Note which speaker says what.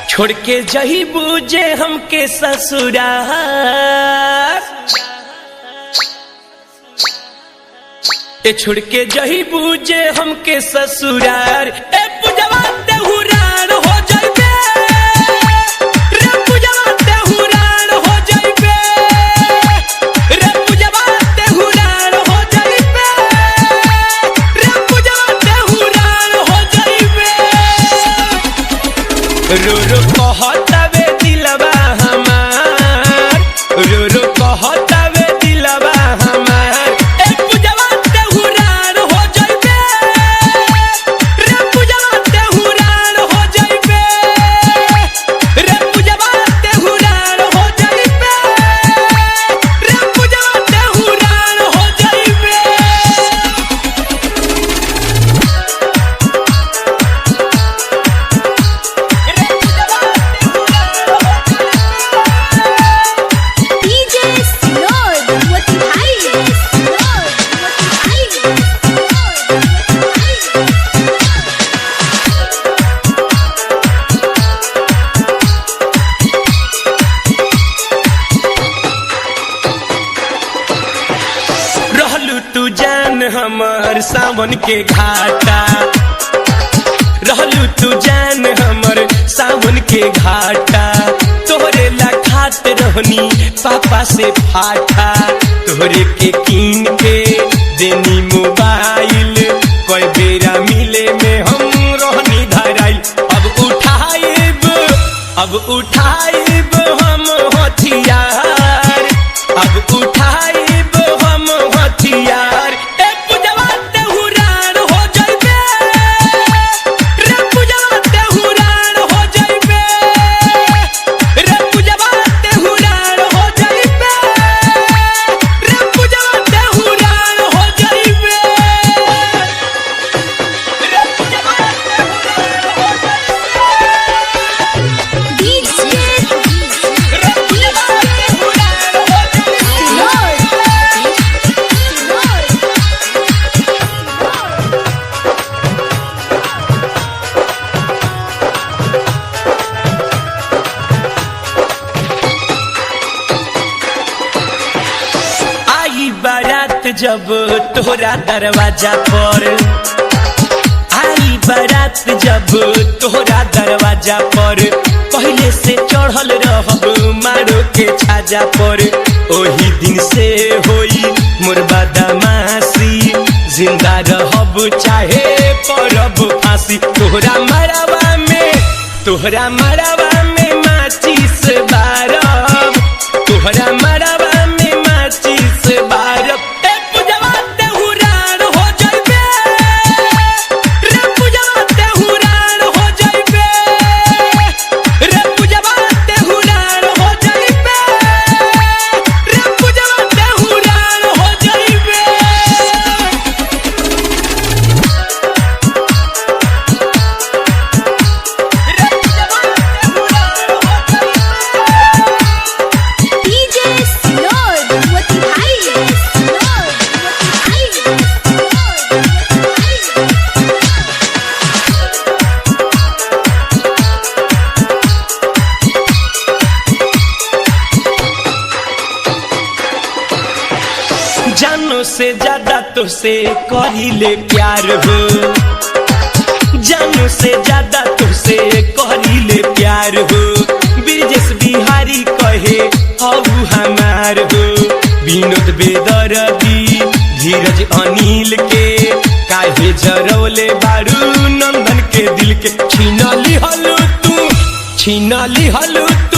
Speaker 1: छोड़ के जही बूझे हमके ससुराल, छोड़ के जही बूझे हमके ससुराल। पूजवा तेहुरान हो जाइबे रे, पूजवा तेहुरान हो जाइबे रे, पूजवा तेहुरान हो जाइबे रे, पूजवा तेहुरान हो जाइबे। रो रो कहतावे दिलवा हमार, रो रो कहतावे दिलवा हमार। पूजवा तेहुरान हो जाइबे रे, पूजवा तेहुरान हो जाइबे रे, पूजवा तेहुरान हो जाइबे रे, पूजवा तेहुरान हो जाइबे। तू जान हमर सावन के घाटा, रहलू तू जान हमर सावन के घाटा। तोहरे ला खात रहनी पापा से फाटा, तोहरे के कीन के देनी मोबाइल। कोई बेरा मिले में हम रहनी धराइल। अब उठाइब हम हथियार, अब उठाइब हम हथियार। पूजवा तेहुरान हो जाइबे रे, पूजवा तेहुरान हो जाइबे रे, पूजवा तेहुरान हो जाइबे रे, पूजवा तेहुरान हो जाइबे रे, पूजवा तेहुरान हो बारात जब तोहरा दरवाजा पर, आई बारात जब तोहरा दरवाजा पर। पहले से चढ़ल रहब मारो के छाजा पर। ओही दिन से होई मोर बदमाशी, जिंदा रहब चाहे परब फांसी। तोहरा मरवा में माचिस बारब, तोहरा मरवा में माचिस बारब। पूजवा तेहुरान हो जाइबे रे, पूजवा तेहुरान हो जाइबे रे, पूजवा तेहुरान हो जाइबे रे, पूजवा तेहुरान हो जाइबे। जानो से ज्यादा तुझसे करीले प्यार हो, जानो से ज्यादा तुझसे करीले प्यार हो। ब्रिजेश बिहारी कहे हऊ हमार हो, विनोद बेदर्दी धीरज अनिल के काहे जरौले बारू नंदन के दिल के। छीन लिहलू तू